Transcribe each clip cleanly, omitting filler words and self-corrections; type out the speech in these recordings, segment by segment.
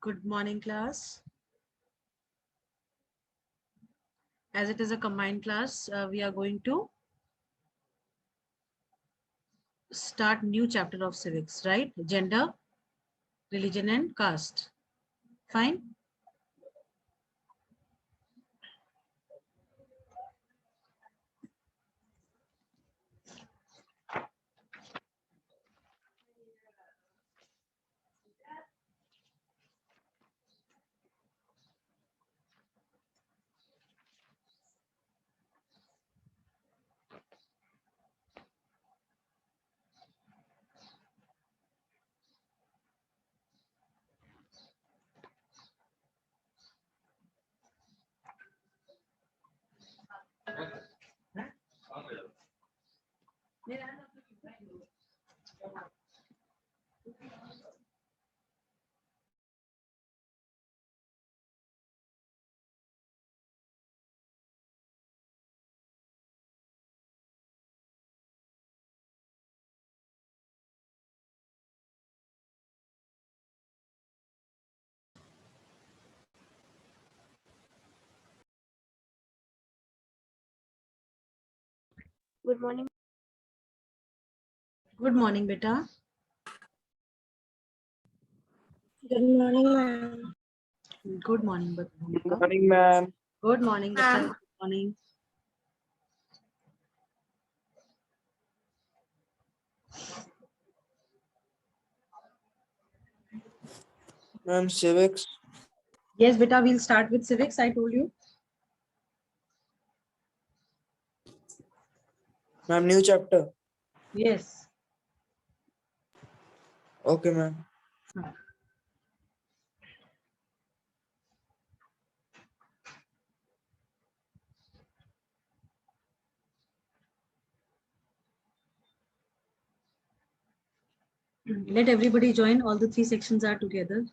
Good morning, class. As it is a combined class, we are going to start new chapter of civics, right? Gender, religion, and caste. Fine. Good morning. Good morning, beta. Good morning, ma'am. Good morning, Good beta. morning, ma'am. Good morning, beta. Good morning. Ma'am, civics. Yes, beta. We'll start with civics. I told you. Ma'am, new chapter. Yes. Okay, ma'am. Let everybody join. All the three sections are together.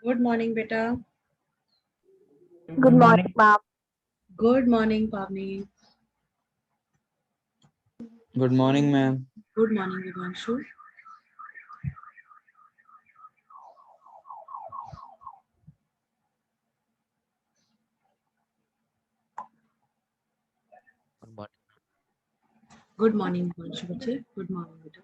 Good morning, beta. Good morning, ma'am. Good morning, Pavni. Good morning, ma'am. Good morning, Vivanshu. Good morning, Vivanshu. Bache. Good morning, beta.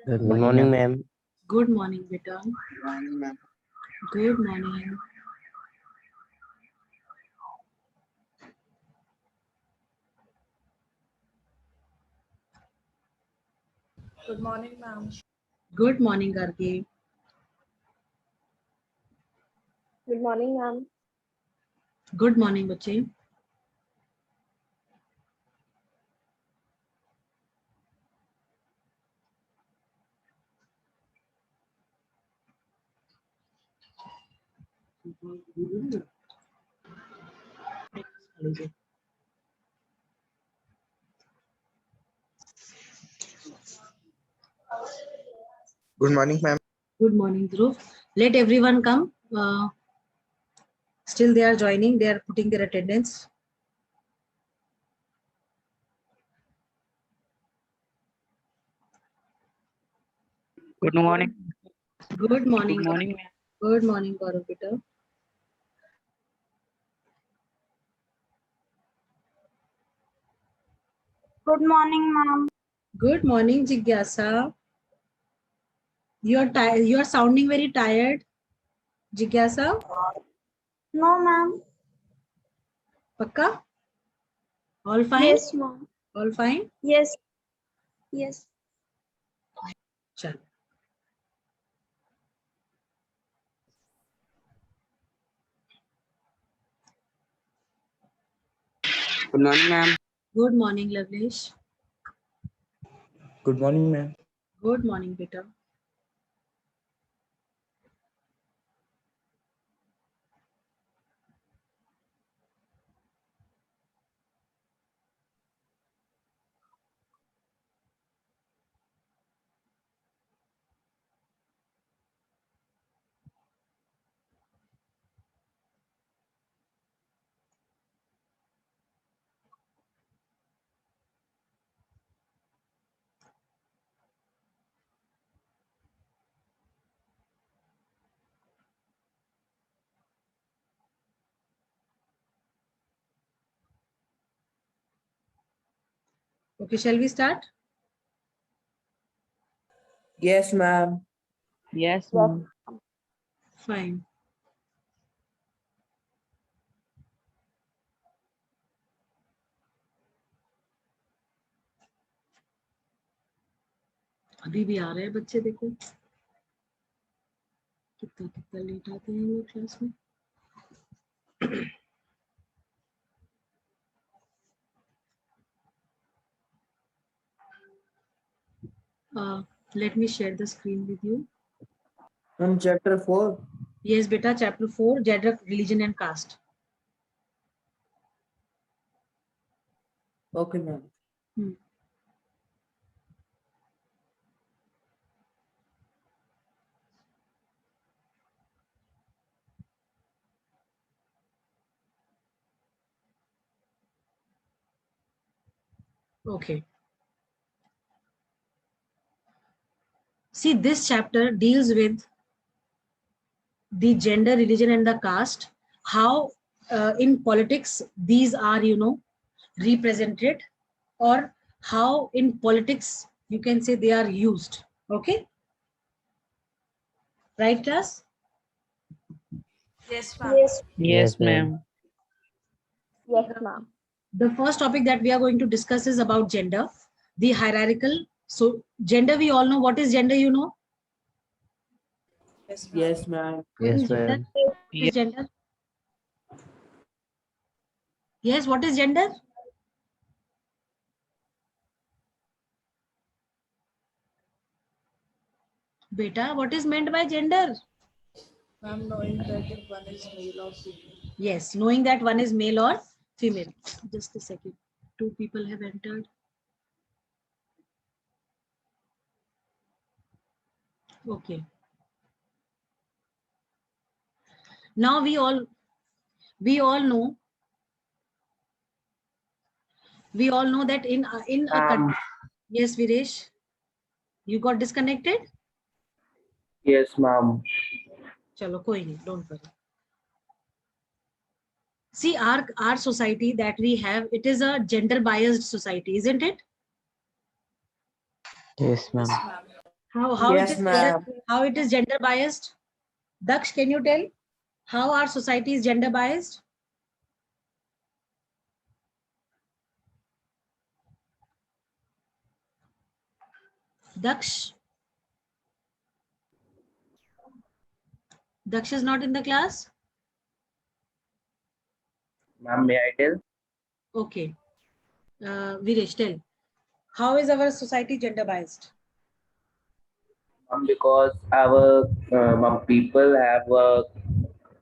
Good morning, ma'am. Good morning, beta. Good morning, ma'am. Good morning. Good morning, ma'am. Good morning, Gargi. Good morning, ma'am. Good morning, Bache. Good morning, ma'am. Good morning, Dhruv. Let everyone come. Still they are joining. They are putting their attendance. Good morning. Good morning. Good morning, ma'am. Good morning, Gaurav Peter. Good morning, ma'am. Good morning, Jigyasa. You are tired. You are sounding very tired, Jigyasa. No, ma'am. Pakka? All fine? Yes, ma'am. All fine? Yes. Yes. Chalo. Good morning, ma'am. Good morning, Lavlesh. Good morning, ma'am. Good morning, Peter. Okay, shall we start? Yes, ma'am. Yes, ma'am. Fine. अभी भी आ रहे हैं बच्चे, देखो कितना कितना late आते हैं लोग क्लास में. Let me share the screen with you. Ma'am, chapter 4. Yes, beta, chapter 4, gender, religion and caste. Okay, ma'am. Okay. See, this chapter deals with the gender, religion, and the caste. How in politics these are, represented, or how in politics you can say they are used. Okay. Right, class? Yes, Yes, ma'am. Yes, ma'am. The first topic that we are going to discuss is about gender, the hierarchical. So gender, we all know. What is gender, you know? Yes, ma'am. What is Yes, gender? ma'am. What is gender? Yes, what is gender? Beta, what is meant by gender? I'm knowing that if one is male or female. Yes, knowing that one is male or female. Just a second. 2 people have entered. Okay. Now we all know that in a country. Yes, Viresh, you got disconnected. Yes, ma'am. Chalo, koi nahi, don't worry. See, our society that we have, it is a gender biased society, isn't it? Yes, ma'am. How Yes, it is ma'am. how it is gender biased? Daksh, can you tell how our society is gender biased? Daksh is not in the class. Ma'am, may I tell? Okay. Viresh, tell. How is our society gender biased? Because our people have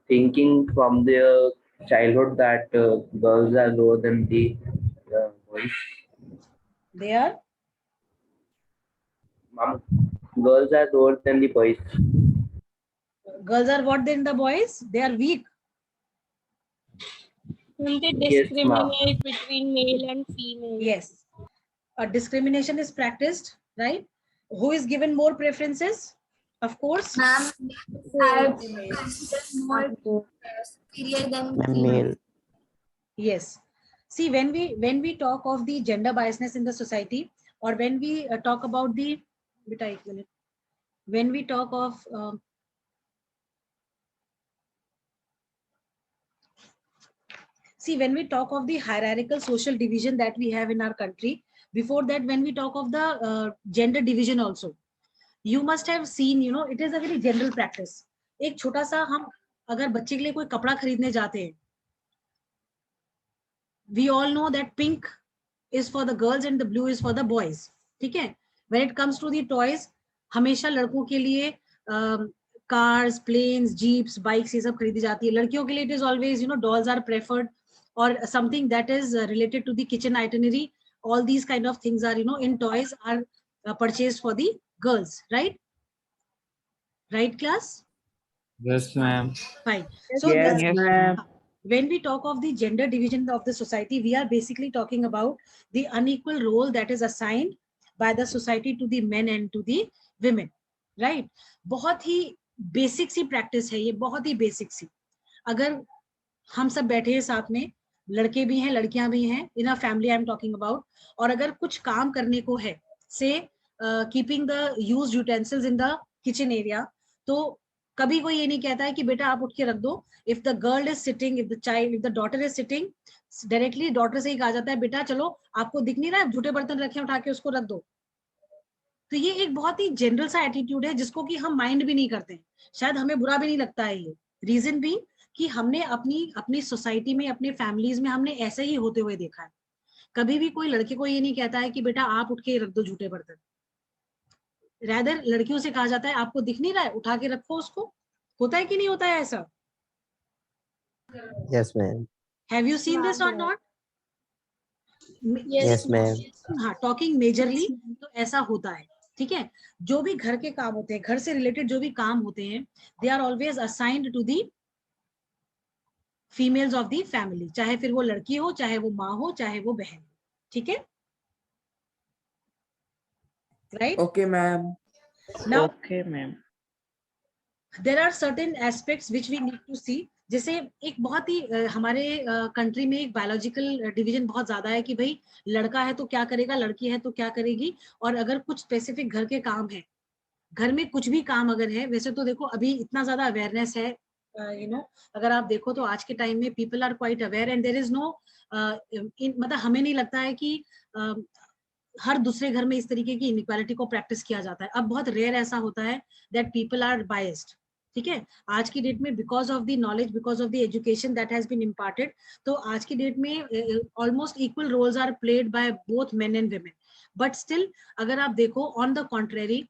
thinking from their childhood that girls are lower than the boys. They are Girls are lower than the boys. girls are what than the boys? They are weak. They Yes, ma'am. discriminate between male and female. Yes. A discrimination is practiced, right? Who is given more preferences? Of course. Ma'am, I consider more superior than Ma'am, male. Yes. See, when we talk of the gender biasness in the society, or when we talk about the, when we talk of see, when we talk of the hierarchical social division that we have in our country, before that, when we talk of the gender division also, you must have seen, it is a very general practice. एक छोटा सा हम अगर बच्चे के लिए कोई कपड़ा खरीदने जाते हैं, we all know that pink is for the girls and the blue is for the boys. ठीक है? When it comes to the toys, हमेशा लड़कों के लिए cars, planes, jeeps, bikes ये सब खरीदी जाती है. लड़कियों के लिए it is always, dolls are preferred, or something that is related to the kitchen itinerary. All these kind of things are, in toys are purchased for the girls, right? Right, class? Yes, ma'am. Fine. So Yes, this, ma'am. when we talk of the gender division of the society, we are basically talking about the unequal role that is assigned by the society to the men and to the women, right? बहुत ही basic सी practice है ये, बहुत ही basic सी. अगर हम सब बैठे हैं साथ में, लड़के भी हैं, लड़कियां भी हैं, in a family I am talking about. और अगर कुछ काम करने को है, say keeping the used utensils in the kitchen area, तो कभी कोई ये नहीं कहता है कि बेटा आप उठ के रख दो। If the girl is sitting, if the daughter is sitting, directly daughter से ही कहा जाता है बेटा चलो, आपको दिख नहीं रहा है झूठे बर्तन रखे उठा के उसको रख दो। तो ये एक बहुत ही जनरल सा एटीट्यूड है जिसको कि हम माइंड भी नहीं करते हैं, शायद हमें बुरा भी नहीं लगता है ये। रीजन भी कि हमने अपनी अपनी सोसाइटी में, अपने फैमिलीज में हमने ऐसे ही होते हुए देखा है। कभी भी कोई लड़के को ये नहीं कहता है कि बेटा आप उठ के रख दो झूठे बर्तन। रैदर लड़कियों से कहा जाता है आपको दिख नहीं रहा है, उठा के रखो उसको। होता है कि नहीं होता है ऐसा? Yes, ma'am. Have you seen this और नॉट? Yes, ma'am. हाँ, टॉकिंग मेजरली तो ऐसा होता है। ठीक है, जो भी घर के काम होते हैं, घर से रिलेटेड जो भी काम होते हैं, they are always assigned to the females of the family, चाहे फिर वो लड़की हो, चाहे वो माँ हो, चाहे वो बहन हो। ठीक है, right? Okay, ma'am. Now Okay, ma'am. There are certain aspects which we need to see. जैसे एक बहुत ही हमारे कंट्री में एक बायोलॉजिकल डिवीजन बहुत ज्यादा है कि भाई लड़का है तो क्या करेगा, लड़की है तो क्या करेगी। और अगर कुछ स्पेसिफिक घर के काम है, घर में कुछ भी काम अगर है, वैसे तो देखो अभी इतना ज्यादा अवेयरनेस है, अगर आप देखो तो आज के टाइम में people are quite aware and there is no, मतलब हमें नहीं लगता है कि हर दूसरे घर में इस तरीके की इनइक्वालिटी को प्रैक्टिस किया जाता है। अब बहुत रेयर ऐसा होता है दैट पीपल आर बायस्ड। ठीक है, आज की डेट में because of the knowledge, because of the education that has been imparted, तो आज की डेट में almost equal roles are played by both men and women. But still अगर आप देखो ऑन द कॉन्ट्रेरी,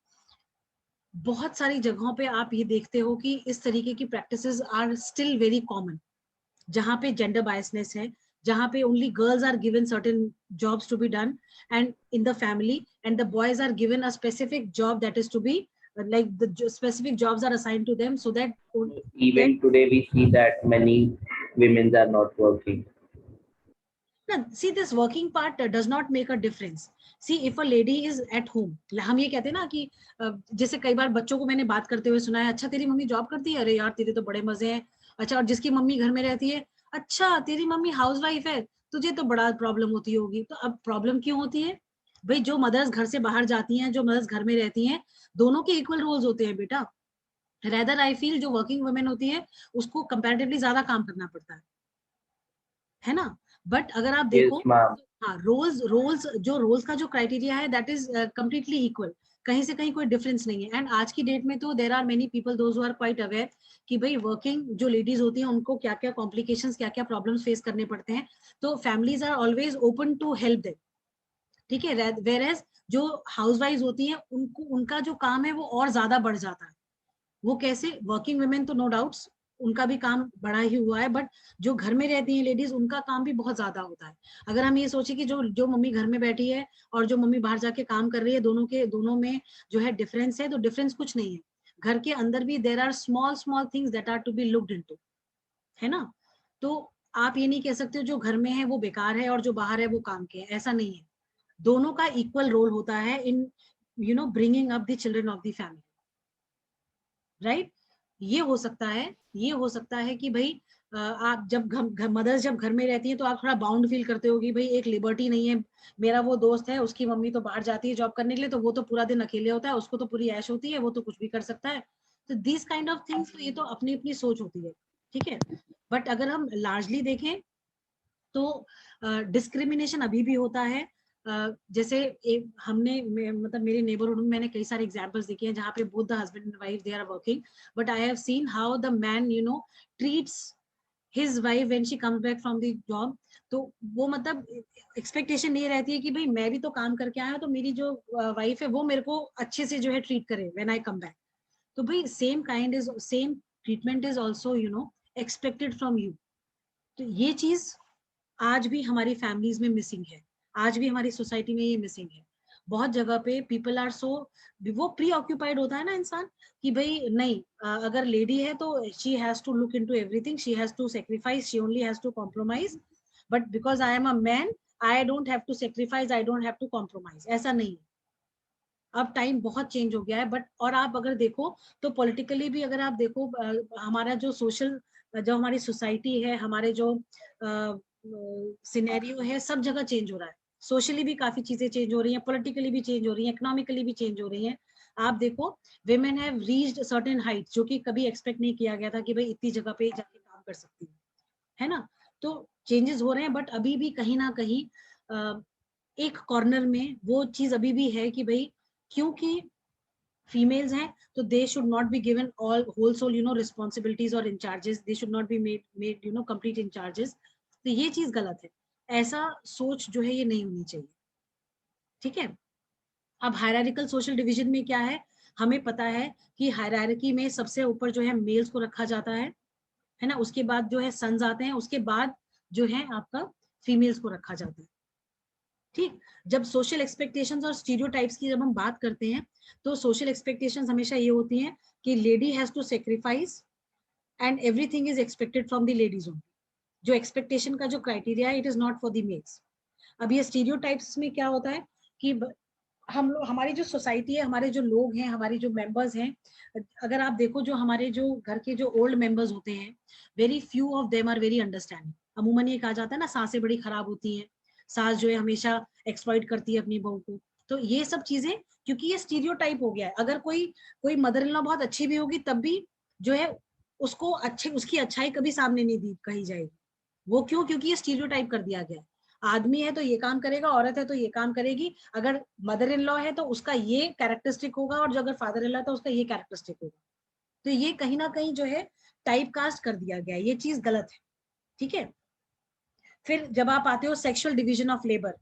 बहुत सारी जगहों पे आप ये देखते हो कि इस तरीके की practices are still very common, जहाँ पे जेंडर बायसनेस है, जहाँ पे only girls are given certain jobs to be done and in the family, and the boys are given a specific job that is to be like the specific jobs are assigned to them, so that Even today we see that many women are not working. no, see this working part does not make a difference. See if a lady is at home, हम ये कहते हैं ना कि जैसे कई बार बच्चों को मैंने बात करते हुए सुना है, अच्छा तेरी मम्मी जॉब करती है, अरे यार तेरे तो बड़े मजे हैं। अच्छा, और जिसकी मम्मी घर में रहती है, अच्छा तेरी मम्मी हाउसवाइफ है, तुझे तो बड़ा प्रॉब्लम होती होगी। तो अब प्रॉब्लम क्यों होती है भाई? जो मदर्स घर से बाहर जाती हैं, जो मदर्स घर में रहती हैं, दोनों के इक्वल रोल्स होते हैं बेटा। रेदर आई फील जो वर्किंग वुमेन होती है उसको कंपैरेटिवली ज्यादा काम करना पड़ता है ना? बट अगर आप Yes, देखो, ma'am. हाँ, रोल्स का जो क्राइटेरिया है दैट इज कंप्लीटली इक्वल, कहीं से कहीं कोई डिफरेंस नहीं है। एंड आज की डेट में तो there are many people those who are quite aware कि भाई वर्किंग जो लेडीज होती हैं उनको क्या क्या कॉम्प्लिकेशंस, क्या क्या प्रॉब्लम्स फेस करने पड़ते हैं, तो families are always open to help them. ठीक है, वेयरएज जो हाउसवाइफ होती हैं उनको, उनका जो काम है वो और ज्यादा बढ़ जाता है। वो कैसे? वर्किंग वुमेन तो नो डाउट्स उनका भी काम बढ़ा ही हुआ है, बट जो घर में रहती हैं लेडीज उनका काम भी बहुत ज्यादा होता है। अगर हम ये सोचे कि जो जो मम्मी घर में बैठी है और जो मम्मी बाहर जाके काम कर रही है, दोनों में जो है डिफरेंस है, तो डिफरेंस कुछ नहीं है। घर के अंदर भी there are small small things that are to be looked into, है ना? तो आप ये नहीं कह सकते जो घर में है वो बेकार है और जो बाहर है वो काम के है, ऐसा नहीं है। दोनों का इक्वल रोल होता है in bringing up the children of the family, right? ये हो सकता है, ये हो सकता है कि भाई आप जब मदर्स जब घर में रहती हैं तो आप थोड़ा बाउंड फील करते हो कि भाई एक लिबर्टी नहीं है। मेरा वो दोस्त है, उसकी मम्मी तो बाहर जाती है जॉब करने के लिए, तो वो तो पूरा दिन अकेले होता है, उसको तो पूरी ऐश होती है, वो तो कुछ भी कर सकता है। तो दिस काइंड ऑफ थिंग्स, ये तो अपनी अपनी सोच होती है। ठीक है, बट अगर हम लार्जली देखें तो डिस्क्रिमिनेशन अभी भी होता है। जैसे हमने मतलब मेरे नेबरहुड में मैंने कई सारे एग्जांपल्स देखे हैं जहाँ पे both the husband and wife they are working, but I have seen how the man treats his wife when she comes back from the job. तो वो मतलब एक्सपेक्टेशन ये रहती है कि भाई मैं भी तो काम करके आया हूँ, तो मेरी जो वाइफ है वो मेरे को अच्छे से जो है ट्रीट करे व्हेन आई कम बैक। तो भाई same treatment is also expected from you. तो ये चीज आज भी हमारी फैमिलीज में मिसिंग है, आज भी हमारी सोसाइटी में ये मिसिंग है। बहुत जगह पे पीपल आर सो, वो प्री ऑक्यूपाइड होता है ना इंसान कि भाई नहीं, अगर लेडी है तो she has to look into everything, she has to sacrifice, she only has to compromise, but because I am a man I don't have to sacrifice, I don't have to compromise. ऐसा नहीं है, अब time बहुत change हो गया है। But और आप अगर देखो तो पॉलिटिकली भी अगर आप देखो, हमारा जो सोशल, जो हमारी सोसाइटी है, हमारे जो सिनेरियो है, सब जगह चेंज हो रहा है। सोशली भी काफी चीजें चेंज हो रही हैं, पॉलिटिकली भी चेंज हो रही हैं, इकोनॉमिकली भी चेंज हो रही हैं। आप देखो women have reached certain heights जो कि कभी एक्सपेक्ट नहीं किया गया था कि भाई इतनी जगह पे जाके काम कर सकती है ना। तो चेंजेस हो रहे हैं, बट अभी भी कहीं ना कहीं एक कॉर्नर में वो चीज अभी भी है कि भाई क्योंकि फीमेल्स हैं तो they should not be given all whole sole responsibilities और incharges, they should not be made complete incharges. तो ये चीज गलत है, ऐसा सोच जो है ये नहीं होनी चाहिए। ठीक है। अब हायरार्किकल सोशल डिवीजन में क्या है, हमें पता है कि हायरार्की में सबसे ऊपर जो है मेल्स को रखा जाता है ना, उसके बाद जो है सन्स आते हैं, उसके बाद जो है आपका फीमेल्स को रखा जाता है। ठीक। जब सोशल एक्सपेक्टेशंस और स्टीरियोटाइप्स की जब हम बात करते हैं तो सोशल एक्सपेक्टेशंस हमेशा ये होती हैं कि lady has to sacrifice and everything is expected from the ladies only. जो एक्सपेक्टेशन का जो क्राइटेरिया है, it is not for the males. अब ये स्टीरियोटाइप्स में क्या होता है कि हम लोग, हमारी जो सोसाइटी है, हमारे जो लोग हैं, हमारे जो मेंबर्स हैं, अगर आप देखो जो हमारे जो घर के जो ओल्ड मेंबर्स होते हैं, very few of them are very understanding. अमूमन ये कहा जाता है ना, सासें बड़ी खराब होती हैं, सास जो है हमेशा एक्सप्लॉइट करती है अपनी बहू को। तो ये सब चीजें, क्योंकि ये स्टीरियोटाइप हो गया है। अगर कोई कोई मदर इन लॉ बहुत अच्छी भी होगी तब भी जो है उसको अच्छे, उसकी अच्छाई कभी सामने नहीं दी कही जाएगी। वो क्यों? क्योंकि ये स्टीरियोटाइप कर दिया गया है। आदमी है तो ये काम करेगा, औरत है तो ये काम करेगी, अगर मदर इन लॉ है तो उसका ये कैरेक्टरिस्टिक होगा, और जो अगर फादर इन लॉ है तो उसका ये कैरेक्टरिस्टिक होगा। तो ये कहीं ना कहीं जो है टाइप कास्ट कर दिया गया है, ये चीज गलत है। ठीक है। फिर जब आप आते हो सेक्सुअल डिवीजन ऑफ लेबर,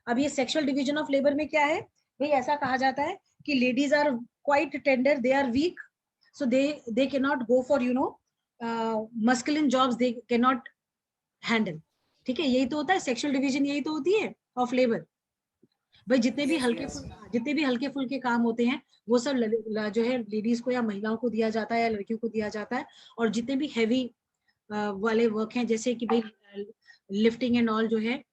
अब ये सेक्सुअल डिवीजन ऑफ लेबर में क्या है भाई, ऐसा कहा जाता है कि ladies are quite tender, they are weak, so they can not go for masculine jobs, they can not handle. ठीक है, यही तो होता है सेक्सुअल डिवीजन, यही तो होती है ऑफ लेबर। भाई जितने भी जितने भी हल्के फुल्के काम होते हैं वो सब जो है लेडीज को या महिलाओं को दिया जाता है या लड़कियों को दिया जाता है। और जितने भी हैवी वाले वर्क हैं, जैसे कि भाई लिफ्टिंग एंड ऑल जो है,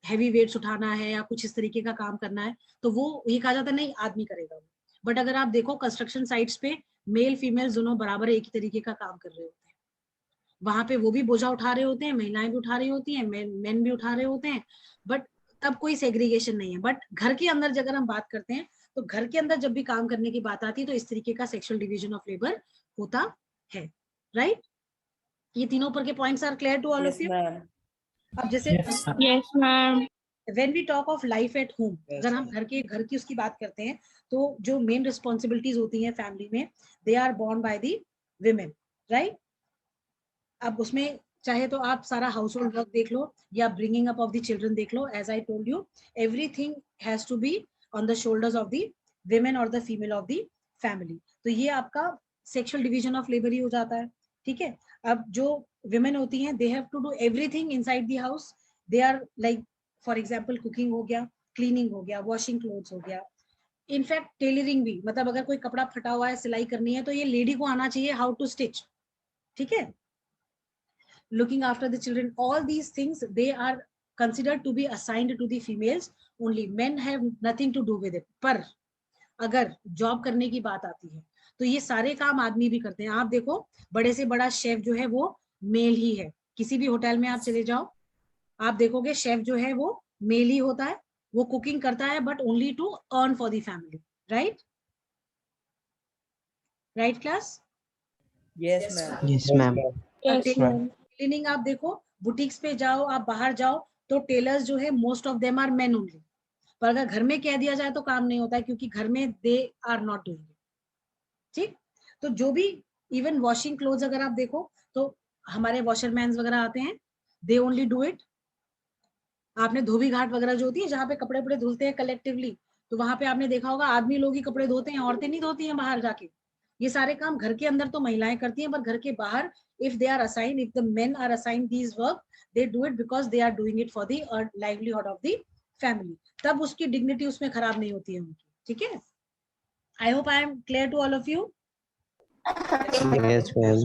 हैवी वेट्स उठाना है या कुछ इस तरीके का काम करना है, तो वो ये कहा जाता है नहीं आदमी करेगा। बट अगर आप देखो कंस्ट्रक्शन साइट्स पे मेल फीमेल दोनों बराबर एक ही तरीके का काम कर रहे होते हैं। वहां पे वो भी बोझा उठा रहे होते हैं, महिलाएं भी उठा रही होती हैं, मेन भी उठा रहे होते हैं, बट तब कोई सेग्रीगेशन नहीं है। बट घर के अंदर अगर हम बात करते हैं तो घर के अंदर जब भी काम करने की बात आती है तो इस तरीके का सेक्सुअल डिवीजन ऑफ लेबर होता है। राइट। ये तीनों ऊपर के points are clear to all of you. अब जैसे Yes, ma'am. When we talk of life at home, अगर हम घर की उसकी बात करते हैं तो जो मेन रिस्पॉन्सिबिलिटीज होती हैं फैमिली में, they are borne by the women. Right. अब उसमें चाहे तो आप सारा हाउस होल्ड वर्क देख लो या bringing up of the children देख लो, as I told you everything has to be on the shoulders of the women और the female of the family. तो ये आपका सेक्सुअल डिवीजन ऑफ लेबर ही हो जाता है। ठीक है। अब जो विमेन होती हैं, they have to do everything inside the house. They are like for example cooking हो गया, क्लीनिंग हो गया, वॉशिंग क्लोथ्स हो गया, इनफैक्ट टेलरिंग भी, मतलब अगर कोई कपड़ा फटा हुआ है, सिलाई करनी है तो ये लेडी को आना चाहिए हाउ टू स्टिच। ठीक है। looking after the children, all these things they are considered to be assigned to the females only, men have nothing to do with it। पर अगर जॉब करने की बात आती है तो ये सारे काम आदमी भी करते हैं। आप देखो बड़े से बड़ा शेफ जो है वो मेल ही है। किसी भी होटल में आप चले जाओ, आप देखोगे शेफ जो है वो मेल ही होता है। वो कुकिंग करता है but only to earn for the family. Right. Right class. Yes, ma'am. Yes, ma'am. Yes, ma'am. Cleaning आप देखो, बुटीक्स पे जाओ, आप बाहर जाओ तो टेलर्स जो है most of them are men only. पर अगर घर में कह दिया जाए तो काम नहीं होता है, क्योंकि घर में they are not doing it. ठीक। तो जो भी इवन वॉशिंग क्लोथ्स अगर आप देखो तो हमारे वॉशरमैन वगैरह आते हैं, दे ओनली डू इट। आपने धोबी घाट वगैरह जो होती है जहाँ पे कपड़े वपड़े धुलते हैं कलेक्टिवली, तो वहां पे आपने देखा होगा आदमी लोग ही कपड़े धोते हैं, औरतें नहीं धोती हैं बाहर जाके। ये सारे काम घर के अंदर तो महिलाएं करती हैं, पर घर के बाहर if they are assigned, if the men are assigned these work, they do it because they are doing it for the livelihood of the family। तब उसकी डिग्निटी उसमें खराब नहीं होती है उनकी। ठीक है। I hope I am clear to all of you. Yes, ma'am.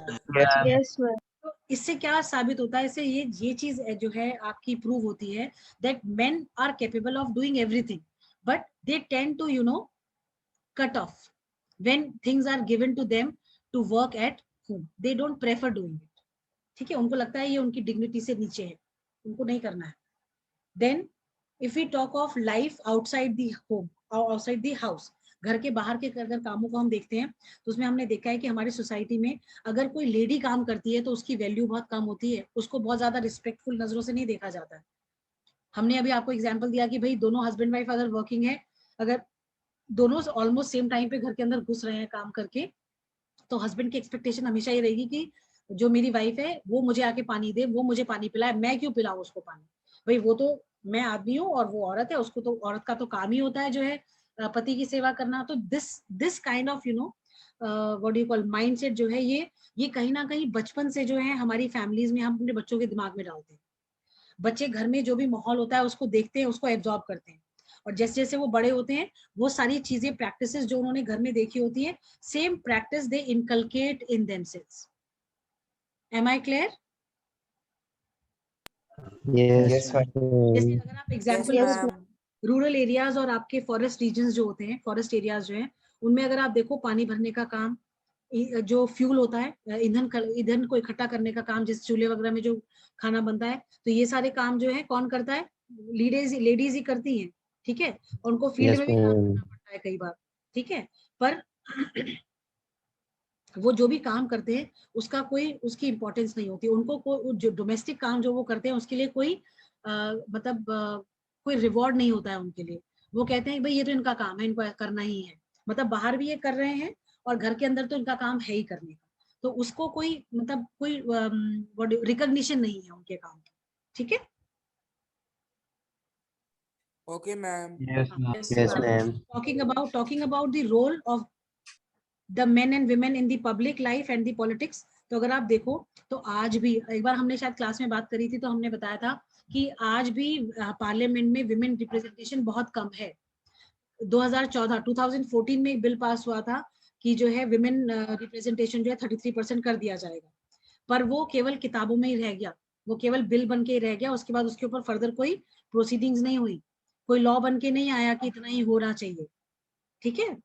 Yes, ma'am. तो इससे क्या साबित होता है, इससे ये चीज जो है आपकी प्रूव होती है that men are capable of doing everything, but they tend to cut off when things are given to them to work at home। they don't prefer doing it। ठीक है। उनको लगता है ये उनकी डिग्निटी से नीचे है। उनको नहीं करना है। Then if we talk of life outside the home, outside the house, घर के बाहर के अगर कामों को हम देखते हैं तो उसमें हमने देखा है कि हमारी सोसाइटी में अगर कोई लेडी काम करती है तो उसकी वैल्यू बहुत कम होती है, उसको बहुत ज्यादा रिस्पेक्टफुल नजरों से नहीं देखा जाता है। हमने अभी आपको एग्जांपल दिया कि भाई दोनों हस्बैंड वाइफ अगर वर्किंग है, अगर दोनों ऑलमोस्ट सेम टाइम पे घर के अंदर घुस रहे हैं काम करके, तो हस्बैंड की एक्सपेक्टेशन हमेशा ये रहेगी कि जो मेरी वाइफ है वो मुझे आके पानी दे, वो मुझे पानी पिलाए, मैं क्यों पिलाऊं उसको पानी। भाई वो तो मैं आदमी हूँ और वो औरत है, उसको तो औरत का तो काम ही होता है जो है पति की सेवा करना। तो this kind of you know what do you call mindset जो है, ये कहीं ना कहीं बचपन से जो है हमारी फैमिलीज में हम अपने बच्चों के दिमाग में डालते हैं। बच्चे घर में जो भी माहौल होता है उसको देखते हैं, उसको एब्जॉर्ब करते हैं, और जैसे जैसे वो बड़े होते हैं वो सारी चीजें प्रैक्टिसेस जो उन्होंने घर में देखी होती है, same practice they inculcate in themselves. Am I clear? Yes. Yes, ma'am. जैसे ma'am. अगर आप एग्जांपल Yes, रूरल एरियाज और आपके फॉरेस्ट रीजन्स जो होते हैं, फॉरेस्ट एरियाज जो हैं, उनमें अगर आप देखो पानी भरने का काम, जो फ्यूल होता है ईंधन को इकट्ठा करने का काम, जिस चूल्हे वगैरह में जो खाना बनता है, तो ये सारे काम जो है कौन करता है? लेडीज ही करती हैं, ठीक है। और उनको फील्ड Yes, में भी काम ma'am. करना पड़ता है कई बार, ठीक है। पर वो जो भी काम करते हैं उसका कोई उसकी इंपॉर्टेंस नहीं होती उनको, जो डोमेस्टिक काम जो वो करते हैं उसके लिए कोई मतलब कोई रिवॉर्ड नहीं होता है उनके लिए। वो कहते हैं भाई ये तो इनका काम है, इनको करना ही है, मतलब बाहर भी ये कर रहे हैं और घर के अंदर तो इनका काम है ही करने का, तो उसको कोई मतलब कोई रिकॉग्निशन नहीं है उनके काम की, ठीक है। Okay, ma'am. Yes, ma'am. Yes, ma'am. talking about the role of the men and women in the public life and the politics, तो अगर आप देखो तो आज भी, एक बार हमने शायद क्लास में बात करी थी तो हमने बताया था कि आज भी पार्लियामेंट में विमेन रिप्रेजेंटेशन बहुत कम है। 2014 में एक बिल पास हुआ था कि जो है विमेन रिप्रेजेंटेशन जो है 33% कर दिया जाएगा, पर वो केवल किताबों में ही रह गया, वो केवल बिल बन के ही रह गया, उसके बाद उसके ऊपर फर्दर कोई प्रोसीडिंग्स नहीं हुई, कोई लॉ बन के नहीं आया कि इतना ही होना चाहिए, ठीक है।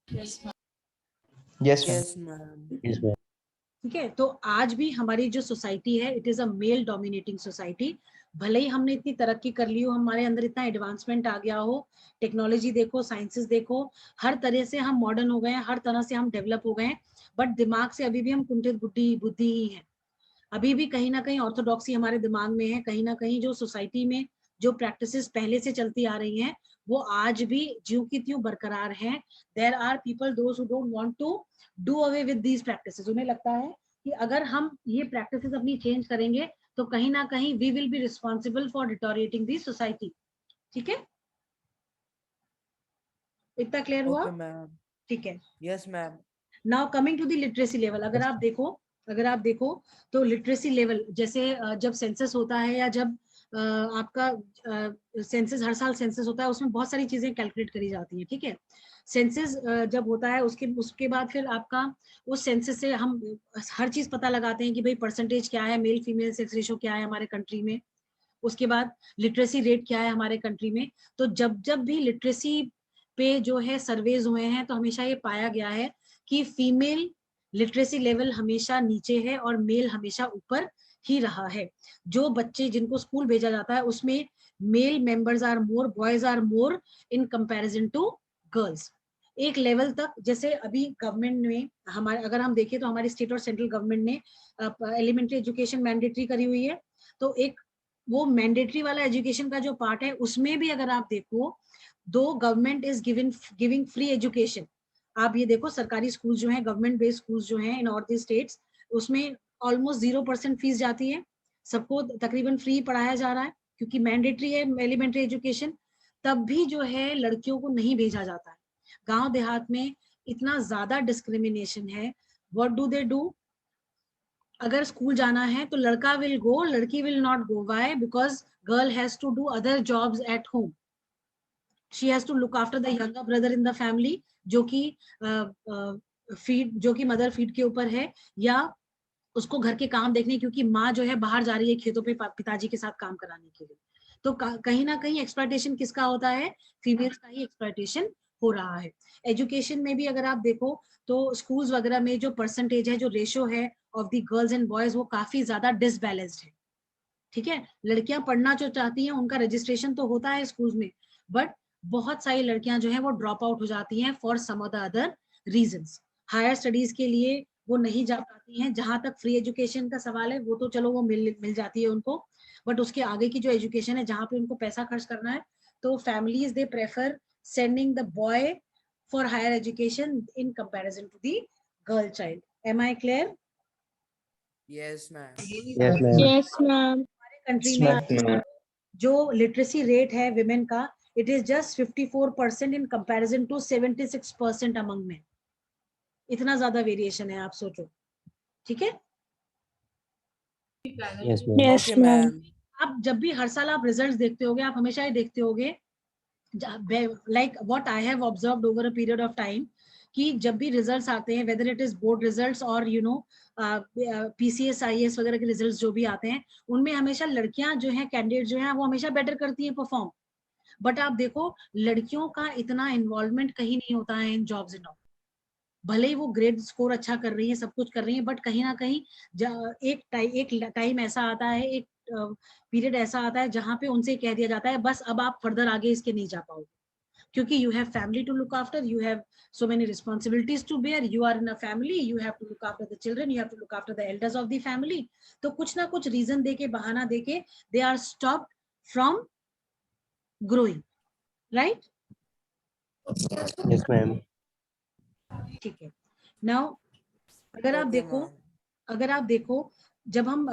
Yes, ma'am. Yes, ma'am. Yes, ma'am. Yes, ma'am. ठीक है। तो आज भी हमारी जो सोसाइटी है it is a male dominating society. भले ही हमने इतनी तरक्की कर ली हो, हमारे अंदर इतना एडवांसमेंट आ गया हो, टेक्नोलॉजी देखो, साइंसेस देखो, हर तरह से हम मॉडर्न हो गए हैं, हर तरह से हम डेवलप हो गए हैं, बट दिमाग से अभी भी हम कुंठित बुद्धि ही है। अभी भी कहीं ना कहीं ऑर्थोडॉक्सी हमारे दिमाग में है, कहीं ना कहीं जो सोसाइटी में जो प्रैक्टिसेस पहले से चलती आ रही हैं वो आज भी ज्यों की त्यों बरकरार हैं। There are people those who don't want to do away with these practices. उन्हें लगता है कि अगर हम ये प्रैक्टिसेस अपनी चेंज करेंगे तो कहीं ना कहीं we will be responsible for deteriorating the society, ठीक है। इतना क्लियर हुआ? Okay, ma'am. ठीक है। Yes, ma'am. Now coming to the literacy level, अगर आप देखो तो लिटरेसी लेवल, जैसे जब सेंसस होता है या जब आपका सेंसस, हर साल सेंसस होता है, उसमें बहुत सारी चीजें कैलकुलेट करी जाती हैं, ठीक है। सेंसस जब होता है उसके बाद फिर आपका उस सेंसस से हम हर चीज पता लगाते हैं कि भाई परसेंटेज क्या है, मेल फीमेल सेक्स रेशो क्या है हमारे कंट्री में, उसके बाद लिटरेसी रेट क्या है हमारे कंट्री में। तो जब जब भी लिटरेसी पे जो है सर्वेज हुए हैं तो हमेशा ये पाया गया है कि फीमेल लिटरेसी लेवल हमेशा नीचे है और मेल हमेशा ऊपर ही रहा है। जो बच्चे जिनको स्कूल भेजा जाता है उसमें male members are more, boys are more in comparison to girls. एक लेवल तक, जैसे अभी गवर्नमेंट में हमारे अगर हम देखें तो हमारी स्टेट और सेंट्रल गवर्नमेंट ने एलिमेंट्री एजुकेशन मैंडेटरी करी हुई है, तो एक वो मैंडेटरी वाला एजुकेशन का जो पार्ट है उसमें भी अगर आप देखो, दो government is giving free education. आप ये देखो सरकारी स्कूल जो हैं, गवर्नमेंट बेस्ड स्कूल जो हैं इन नॉर्थ ईस्ट स्टेट्स, उसमें ऑलमोस्ट 0% फीस जाती है, सबको तकरीबन फ्री पढ़ाया जा रहा है क्योंकि मैंडेटरी है एलिमेंट्री एजुकेशन। तब भी जो है लड़कियों को नहीं भेजा जाता है। गांव देहात में इतना ज्यादा डिस्क्रिमिनेशन है। What do they do? अगर स्कूल जाना है तो लड़का विल गो, लड़की will not go. Why? Because girl has to do other jobs at home, she has to look after the younger brother in the family, जो कि mother feed के ऊपर है, या उसको घर के काम देखने, क्योंकि माँ जो है बाहर जा रही है खेतों पे पिताजी के साथ काम कराने के लिए। तो कहीं ना कहीं एक्सप्लॉयटेशन किसका होता है? फीमेल्स का ही एक्सप्लॉयटेशन हो रहा है। एजुकेशन में भी अगर आप देखो तो स्कूल्स वगैरह में जो परसेंटेज है, जो रेशो है of the girls and boys वो काफी ज्यादा डिसबैलेंस्ड है, ठीक है। लड़कियां पढ़ना जो चाहती हैं उनका रजिस्ट्रेशन तो होता है स्कूल में, बट बहुत सारी लड़कियां जो है वो ड्रॉप आउट हो जाती हैं for some of the other reasons. Higher studies के लिए वो नहीं जा पाती हैं। जहां तक फ्री एजुकेशन का सवाल है वो तो चलो वो मिल जाती है उनको, बट उसके आगे की जो एजुकेशन है जहाँ पे उनको पैसा खर्च करना है, तो families they prefer sending the boy for higher education in comparison to the girl child. Am I clear? Yes, ma'am. Yes, ma'am. Yes, ma'am. Country में जो लिटरेसी रेट है विमेन का, it is just 54% in comparison to 76% among में। इतना ज्यादा variation है, आप सोचो, ठीक है। Yes, ma'am. Yes, Okay, ma'am. ma'am. अब जब भी हर साल आप रिजल्ट्स देखते होगे, आप हमेशा ही देखते होगे, like what I have observed over a period of time, कि जब भी रिजल्ट्स आते हैं, whether it is board results और यू नो पीसीएस आईएएस वगैरह के रिजल्ट्स जो भी आते हैं, उनमें हमेशा लड़कियां जो हैं, कैंडिडेट जो हैं, वो हमेशा बेटर करती हैं परफॉर्म। बट आप देखो लड़कियों का इतना इन्वॉल्वमेंट कहीं नहीं होता है इन जॉब्स एंड ऑल। भले ही वो ग्रेड स्कोर अच्छा कर रही है, सब कुछ कर रही है, बट कहीं ना कहीं एक टाइम ऐसा आता है, एक पीरियड ऐसा आता है जहां पे उनसे कह दिया जाता है बस अब आप फर्दर आगे इसके नहीं जा पाओगे, क्योंकि you have family to look after, you have so many responsibilities to bear, you are in a family, you have to look after the children, you have to look after the elders of the family. तो कुछ ना कुछ reason देके, बहाना देके they are stopped from growing, right? Yes, ma'am. ठीक है। Now अगर आप Okay, देखो, ma'am. अगर आप देखो, जब हम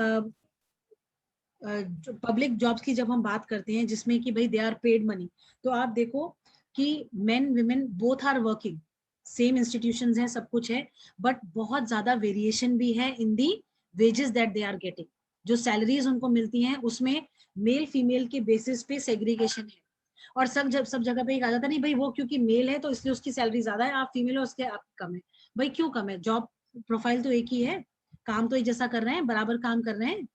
पब्लिक जॉब्स की जब हम बात करते हैं जिसमें कि भाई दे आर पेड मनी, तो आप देखो कि men women both are working, same institutions हैं, सब कुछ है, बट बहुत ज्यादा वेरिएशन भी है in the wages that they are getting. जो सैलरीज उनको मिलती हैं उसमें मेल फीमेल के बेसिस पे सेग्रीगेशन है, और सब जगह पे कहा जाता नहीं भाई वो क्योंकि मेल है तो इसलिए उसकी सैलरी ज्यादा है, आप फीमेल हो उसके आप कम है। भाई क्यों कम है? जॉब प्रोफाइल तो एक ही है, काम तो एक जैसा कर रहे हैं, बराबर काम कर रहे हैं,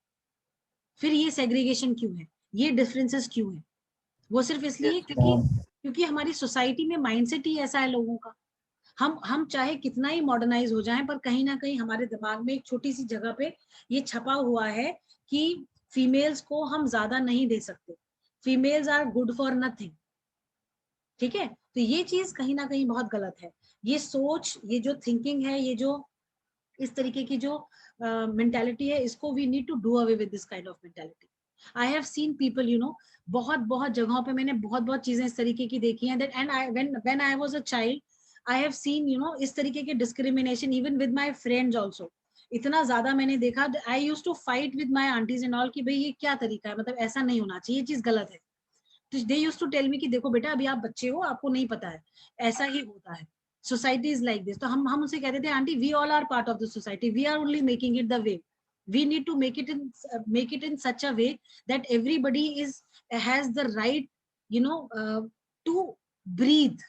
फिर ये सेग्रीगेशन क्यों है? ये डिफरेंसेस क्यों है? वो सिर्फ इसलिए क्योंकि हमारी सोसाइटी में माइंडसेट ही ऐसा है लोगों का। हम चाहे कितना ही मॉडर्नाइज हो जाएं, पर कहीं ना कहीं हमारे दिमाग में एक छोटी सी जगह पे ये छपा हुआ है कि फीमेल्स को हम ज्यादा नहीं दे सकते, females are good for nothing, ठीक है। तो ये चीज कहीं ना कहीं बहुत गलत है। ये सोच, ये जो थिंकिंग है, ये जो इस तरीके की जो मेंटालिटी है, इसको we need to do away with this kind of mentality. I have seen people, you know, बहुत बहुत जगहों पे मैंने बहुत बहुत चीजें इस तरीके की देखी हैं, that and I when I was a child I have seen, you know, इस तरीके के discrimination even with my friends also. इतना ज्यादा मैंने देखा, I used to fight with my aunties and all कि भाई ये क्या तरीका है, मतलब ऐसा नहीं होना चाहिए, ये चीज गलत है। तो they used to tell me कि देखो बेटा अभी आप बच्चे हो, आपको नहीं पता है, ऐसा ही होता है, सोसाइटी इज लाइक दिस। तो हम उनसे कहते थे aunty we all are part of the society, we are only making it the way, we need to make it in such a way that everybody has the right, you know, to breathe.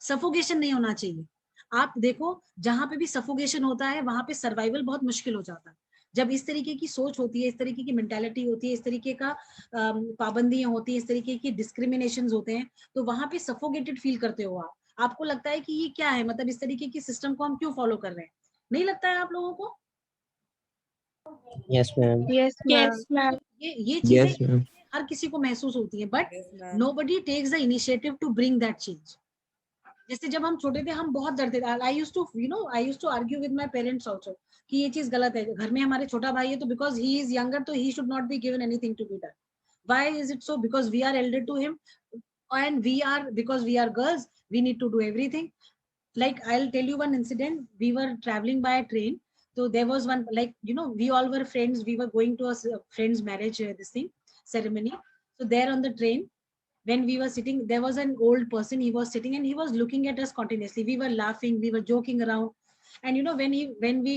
Suffocation नहीं होना चाहिए। आप देखो जहां पे भी suffocation होता है वहां पे सर्वाइवल बहुत मुश्किल हो जाता है। जब इस तरीके की सोच होती है, इस तरीके की मेंटालिटी होती है, इस तरीके का पाबंदियां होती है, इस तरीके की डिस्क्रिमिनेशन होते हैं, तो वहां पे सफोकेटेड फील करते हो आप। आपको लगता है कि ये क्या है, मतलब इस तरीके की सिस्टम को हम क्यों फॉलो कर रहे हैं? नहीं लगता है आप लोगों को? Yes, ma'am. Yes, ma'am. ये Yes, चीजें ma'am. हर किसी को महसूस होती है, but Yes, ma'am. nobody takes the initiative to bring that change. जैसे जब हम छोटे थे हम बहुत डरते थे, I used to, you know, I used to argue with my parents also कि ये चीज गलत है। घर में हमारे छोटा भाई है तो बिकॉज ही इज यंगर तो he should not be given anything to be done. Why is it so? Because we are elder to him and we are, because we are girls, we need to do everything. Like I'll tell you one incident. We were traveling by a train, so there was one, like, you know, we all were friends, we were going to a friend's marriage, this thing, ceremony. So there on the train, when we were sitting, there was an old person, he was sitting and he was looking at us continuously. We were laughing, we were joking around, and you know, when we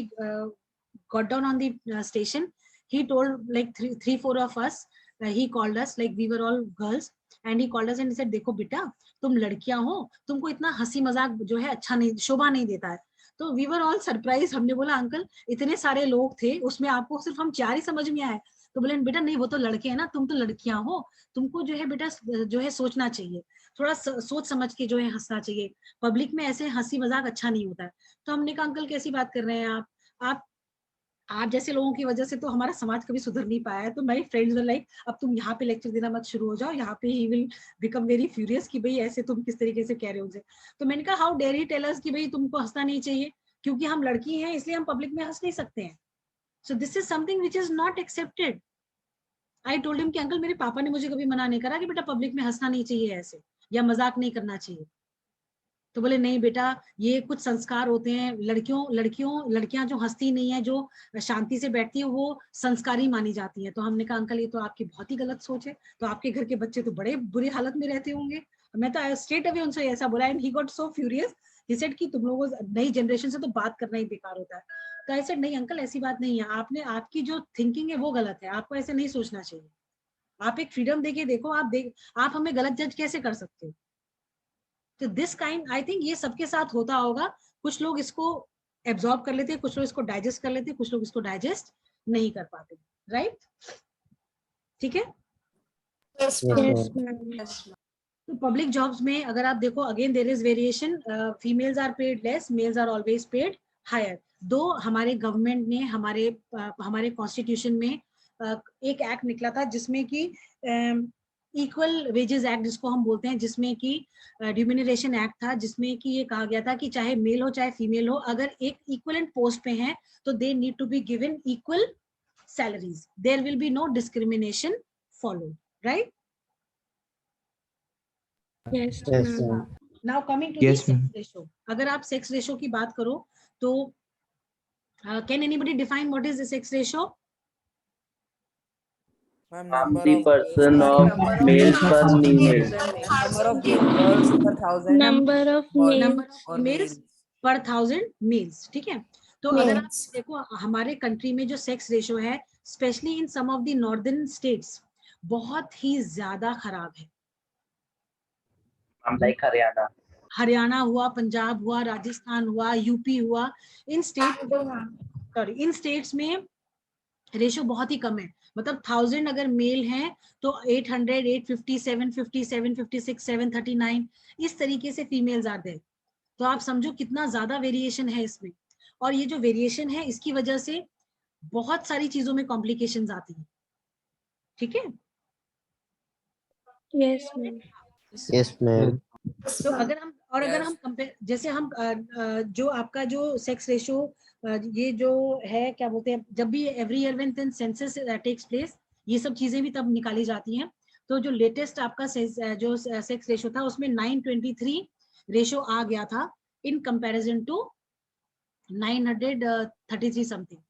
got down on the station, he told like three four of us, he called us, like we were all girls, and he called us and he said, देखो बेटा तुम लड़कियां हो, तुमको इतना हंसी मजाक जो है अच्छा नहीं, शोभा नहीं देता है। तो वी वर ऑल सरप्राइज, हमने बोला अंकल इतने सारे लोग थे उसमें आपको सिर्फ हम 4 ही समझ में आए? तो बोले बेटा नहीं, वो तो लड़के हैं ना, तुम तो लड़कियां हो, तुमको जो है बेटा जो है सोचना चाहिए, थोड़ा सोच समझ के जो है हंसना चाहिए, पब्लिक में ऐसे हंसी मजाक अच्छा नहीं होता है। तो हमने कहा अंकल कैसी बात कर रहे हैं आप आप जैसे लोगों की वजह से तो हमारा समाज कभी सुधर नहीं पाया है। तो माय फ्रेंड्स वर लाइक अब तुम यहाँ पे लेक्चर देना मत शुरू हो जाओ, यहाँ पे he will become very furious कि भाई ऐसे तुम किस तरीके से कह रहे हो। तो मैंने कहा how dare he tell us कि भाई तुमको हंसना नहीं चाहिए, क्योंकि हम लड़की हैं इसलिए हम पब्लिक में हंस नहीं सकते हैं। So this is something which is not accepted. I told him कि अंकल मेरे पापा ने मुझे कभी मना नहीं करा कि बेटा पब्लिक में हंसना नहीं चाहिए ऐसे, या मजाक नहीं करना चाहिए। तो बोले नहीं बेटा, ये कुछ संस्कार होते हैं, लड़कियां जो हंसती नहीं है, जो शांति से बैठती है, वो संस्कारी मानी जाती है। तो हमने कहा अंकल ये तो आपकी बहुत ही गलत सोच है, तो आपके घर के बच्चे तो बड़े बुरी हालत में रहते होंगे। मैं तो स्ट्रेट अवे उनसे ऐसा बोला, and he got so furious, he said कि तुम लोगों नई जनरेशन से तो बात करना ही बेकार होता है। तो आई सेड नहीं अंकल ऐसी बात नहीं है, आपने आपकी जो थिंकिंग है वो गलत है, आपको ऐसे नहीं सोचना चाहिए। आप एक फ्रीडम देके देखो, आप हमें गलत जज कैसे कर सकते हो। तो दिस काइंड आई थिंक ये सबके साथ होता होगा। कुछ लोग इसको एब्जॉर्ब कर लेते हैं, कुछ लोग इसको डाइजेस्ट कर लेते हैं, कुछ लोग इसको डाइजेस्ट नहीं कर पाते। राइट, ठीक है। Yes, Yes, ma'am. तो पब्लिक जॉब्स में अगर आप देखो, again there is variation, females are paid less, males are always paid higher. दो हमारे गवर्नमेंट ने हमारे कॉन्स्टिट्यूशन में एक एक्ट निकला था जिसमें कि इक्वल वेजेस एक्ट जिसको हम बोलते हैं, जिसमें कि रिम्यूनरेशन एक्ट था, जिसमें कि ये कहा गया था कि चाहे मेल हो चाहे फीमेल हो, अगर एक इक्वलेंट पोस्ट पे हैं तो they need to be given equal salaries, there will be no discrimination follow. Right, Yes, yes, ma'am. ma'am. Now coming to Yes, the ma'am. Sex ratio. अगर आप सेक्स रेशो की बात करो तो can anybody define what is the sex ratio? Ma'am, Ma'am, number the of girls person per of Number of males per girls per female. thousand males. number of girls per thousand Number of or males. Number of or females males. पर 1000 mails, ठीक है। तो अगर आप Males. देखो हमारे country में जो सेक्स रेशो है, specially in some of the northern states, बहुत ही ज्यादा खराब है। I'm like Haryana. हरियाणा हुआ, पंजाब हुआ, राजस्थान हुआ, यूपी हुआ, इन स्टेट्स में रेशो बहुत ही कम है। मतलब 1000 अगर मेल हैं तो 800, 850, 750, 756, 739 इस तरीके से फीमेल्स आते हैं। तो आप समझो कितना ज्यादा वेरिएशन है इसमें। और ये जो वेरिएशन है इसकी वजह से बहुत सारी चीजों में कॉम्प्लिकेशंस आती हैं, ठीक है। Yes, ma'am. Yes, ma'am. तो अगर हम Yes. कंपेयर, जैसे हम जो आपका जो सेक्स रेशो ये जो है क्या बोलते हैं, जब भी every year when census takes place, ये सब चीजें भी तब निकाली जाती हैं। तो जो लेटेस्ट आपका जो सेक्स रेशो था उसमें 923 रेशो आ गया था इन कंपैरिजन टू 933 समथिंग।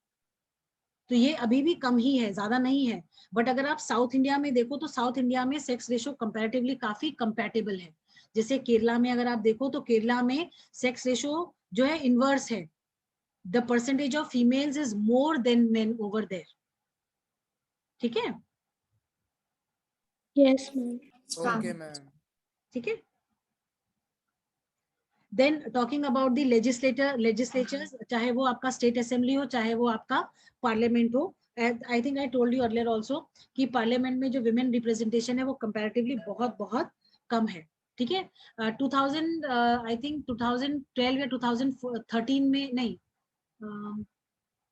तो ये अभी भी कम ही है, ज्यादा नहीं है। बट अगर आप साउथ इंडिया में देखो तो साउथ इंडिया में सेक्स रेशो कंपैरेटिवली काफी कंपैटिबल है। जैसे केरला में अगर आप देखो तो केरला में सेक्स रेशो जो है इनवर्स है, the percentage of females is more than men over there, ठीक है। Yes, ma'am. Okay, ma'am. ठीक है। Then talking about the legislatures, चाहे वो आपका स्टेट असेंबली हो चाहे वो आपका पार्लियामेंट हो, I think I told you earlier also कि पार्लियामेंट में जो विमेन रिप्रेजेंटेशन है वो कंपैरेटिवली बहुत बहुत कम है, ठीक है। 2000 आई थिंक 2012 या 2013 में नहीं,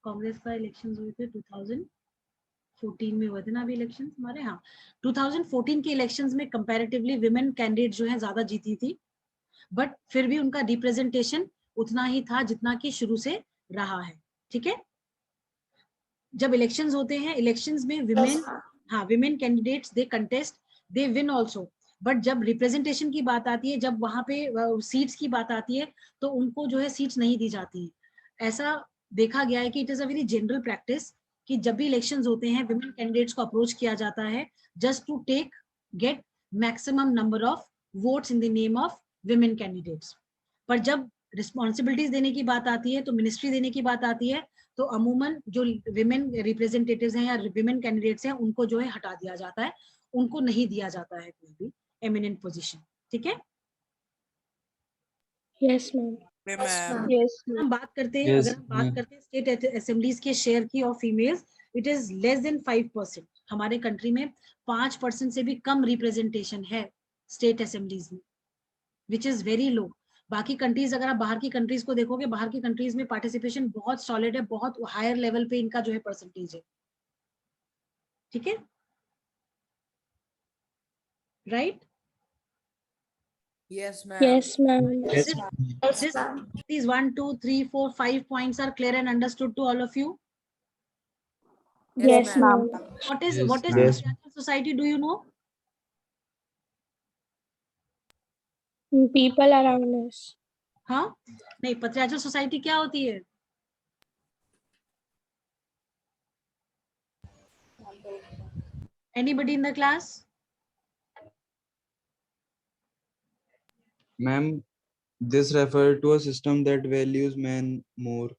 कांग्रेस का इलेक्शन हुए थे 2014 में हुए थे ना अभी इलेक्शन हमारे, हाँ 2014 के इलेक्शंस में कंपैरेटिवली विमेन कैंडिडेट जो है ज्यादा जीती थी, बट फिर भी उनका रिप्रेजेंटेशन उतना ही था जितना कि शुरू से रहा है, ठीक है। जब इलेक्शंस होते हैं, इलेक्शंस में women candidates they contest, they win also, but जब रिप्रेजेंटेशन की बात आती है, जब वहां पे सीट्स की बात आती है तो उनको जो है सीट्स नहीं दी जाती है। ऐसा देखा गया है कि it is a very general practice कि जब भी इलेक्शंस होते हैं विमेन कैंडिडेट्स को अप्रोच किया जाता है just to get maximum number of votes in the name of women candidates. पर जब रिस्पॉन्सिबिलिटीज देने की बात आती है, तो मिनिस्ट्री देने की बात आती है, तो अमूमन जो विमेन रिप्रेजेंटेटिव्स हैं या विमेन कैंडिडेट्स हैं उनको जो है हटा दिया जाता है, उनको नहीं दिया जाता है कोई भी एमिनेंट पोजीशन, ठीक है। Yes, ma'am. Okay, ma'am. Yes, ma'am. हम बात करते हैं, Yes, अगर हम बात करते हैं स्टेट असेंबलीज के शेयर की of females, it is less than 5%। हमारे कंट्री में 5% से भी कम रिप्रेजेंटेशन है स्टेट असेंबलीज में, विच इज वेरी लो। बाकी कंट्रीज, अगर आप बाहर की कंट्रीज को देखोगे, बाहर की कंट्रीज में पार्टिसिपेशन बहुत सॉलिड है, बहुत हायर लेवल पे इनका जो है परसेंटेज है, ठीक है, right? Yes, ma'am. Yes, ma'am. Yes, This these 1 2 3 4 5 points are clear and understood to all of you. Yes, ma'am. What is Yes, what is ma'am. patriarchal society, do you know? People around us. हाँ, नहीं, patriarchal society क्या होती है? Anybody in the class? Ma'am, this refers to a system that values men more.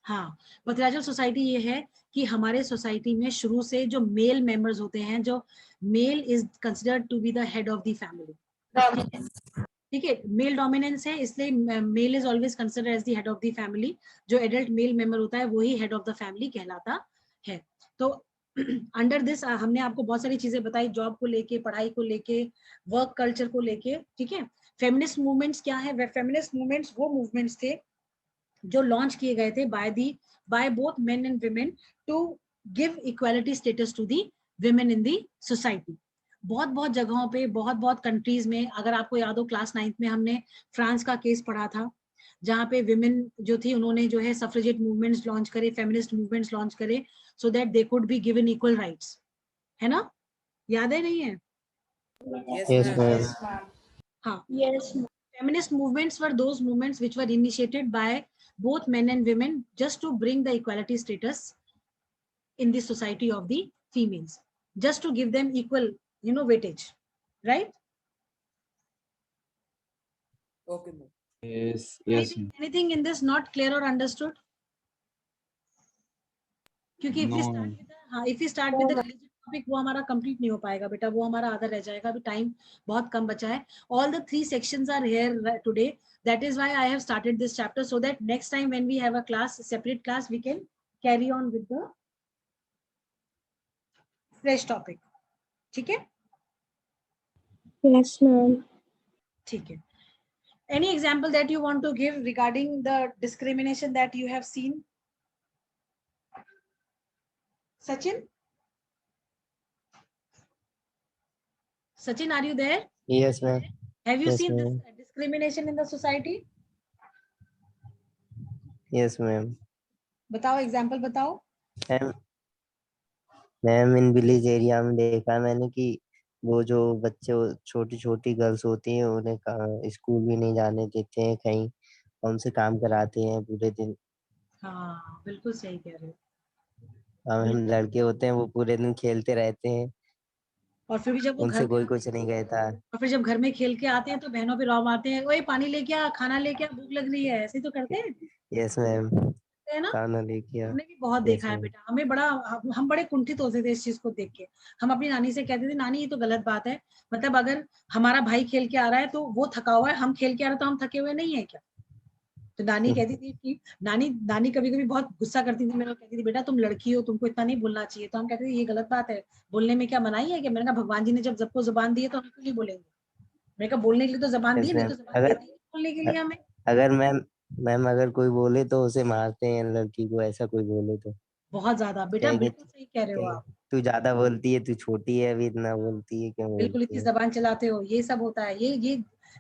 हाँ, patriarchal society ये है कि हमारे सोसाइटी में शुरू से जो मेल मेंबर्स होते हैं, जो male is considered to be the head of the family, ठीक है, मेल डोमिनेंस है, इसलिए male is always considered as the head of the family. जो एडल्ट मेल मेंबर होता है वही हेड ऑफ द फैमिली कहलाता है। तो अंडर दिस हमने आपको बहुत सारी चीजें बताई, जॉब को लेके, पढ़ाई को लेके, वर्क कल्चर को लेके, ठीक है। फेमिनिस्ट मूवमेंट्स क्या है? फेमिनिस्ट मूवमेंट्स वो मूवमेंट्स थे जो लॉन्च किए गए थे by both men and women to give equality status to the women in the society. बहुत जगहों पे, बहुत कंट्रीज में, अगर आपको याद हो क्लास 9th में हमने फ्रांस का केस पढ़ा था, जहाँ पे विमेन जो थी उन्होंने जो है सफ्रेजेट मूवमेंट्स लॉन्च करे, फेमिनिस्ट मूवमेंट्स लॉन्च करे, so that they could be given equal rights, है ना? याद है नहीं है? Yes, ma'am. हाँ, Yes, ma'am. feminist movements were those movements which were initiated by both men and women just to bring the equality status in the society of the females, just to give them equal, weightage, right? Okay, ma'am. Yes, yes, ma'am. Anything in this not clear or understood? क्योंकि if we start with the religion topic, वो हमारा complete नहीं हो पाएगा बेटा, वो हमारा आधा रह जाएगा, अभी टाइम बहुत कम बचा है। All the 3 sections are here today. That is why I have started this chapter, so that next time when we have a class, separate class, we can carry on with the fresh topic. ठीक है? Yes, ma'am. ठीक है। Any example that you want to give regarding the discrimination that you have seen? Sachin? Sachin, are you there? Yes, ma'am. Have you Yes, seen ma'am. this discrimination in the society? Yes, ma'am. बताओ, example बताओ। Ma'am in village area में देखा मैंने कि वो जो बच्चे, छोटी छोटी गर्ल्स होती हैं, उन्हें स्कूल भी नहीं जाने देते हैं कहीं, उनसे काम कराते हैं पूरे दिन। हाँ, बिल्कुल सही कह रहे हो। हम लड़के होते हैं वो पूरे दिन खेलते रहते हैं, और फिर भी जब वो उनसे घर कोई कुछ नहीं कहता। और फिर जब घर में खेल के आते हैं तो बहनों पे रौब आते हैं, ओए पानी लेके आ, खाना लेके आ, भूख लग रही है, ऐसे ही तो करते हैं, यस मैम, है ना? खाना लेके आ। हमने भी बहुत Yes, देखा है ma'am. बेटा, हमें बड़ा, हम बड़े कुंठित होते थे इस चीज को देख के। हम अपनी नानी से कहते थे, नानी ये तो गलत बात है, मतलब अगर हमारा भाई खेल के आ रहा है तो वो थका हुआ है, हम खेल के आ रहे हैं तो हम थके हुए नहीं है क्या? तो नानी कहती थी कि नानी कभी कभी बहुत गुस्सा करती थी, मेरे को कहती थी, बेटा तुम लड़की हो, तुमको इतना नहीं बोलना चाहिए। तो हम कहते थे ये गलत बात है, बोलने में क्या मनाही है? कि मैंने कहा भगवान जी ने जब सबको जुबान दी है तो हम क्यों नहीं बोलेंगे? मैंने कहा बोलने के लिए तो जुबान दी Yes, है, नहीं तो ma'am. जुबान देती है बोलने के लिए हमें। अगर मैम अगर कोई बोले तो उसे मारते हैं लड़की को, ऐसा कोई बोले तो। बहुत ज्यादा बेटा, कहेंगे बिल्कुल सही कह रहे हो आप, तू ज्यादा बोलती है, तू छोटी है अभी, इतना बोलती है, क्यों बिल्कुल बोलती इतनी है। जबान चलाते हो, ये सब होता है।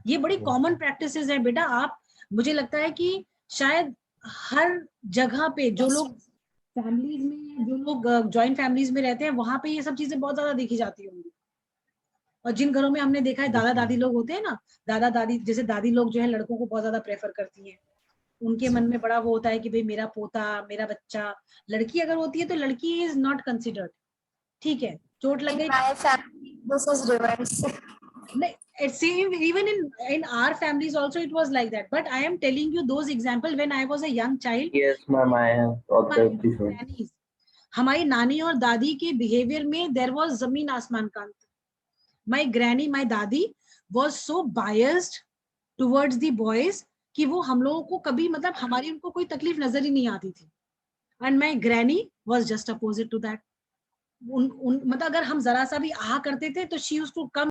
ये बड़ी कॉमन प्रैक्टिसेस है बेटा। आप, मुझे लगता है कि शायद हर जगह पे जो लोग फैमिलीज में, जो लोग जॉइंट फैमिलीज में रहते हैं, वहां पे ये सब चीजें बहुत ज्यादा देखी जाती होंगी। और जिन घरों में हमने देखा है दादा दादी लोग होते हैं ना, दादा दादी, जैसे दादी लोग जो है लड़कों को बहुत ज्यादा प्रेफर करती हैं, उनके मन में बड़ा वो होता है कि भाई मेरा पोता, मेरा बच्चा। लड़की अगर होती है तो लड़की इज नॉट कंसिडर्ड, ठीक है, चोट लग गई। My family, this is reverse. It's same, even in our families also it was like that, but I am telling you those example when I was a young child. Yes, ma'am, I have observed this one. हमारी नानी और दादी के behaviour में there was जमीन आसमान का अंतर। My granny, my दादी was so biased towards the boys कि वो हम लोगों को कभी, मतलब हमारी उनको कोई तकलीफ नजर ही नहीं आती थी। And my granny was just opposite to that. मतलब अगर हम जरा सा भी आह करते थे तो she used to come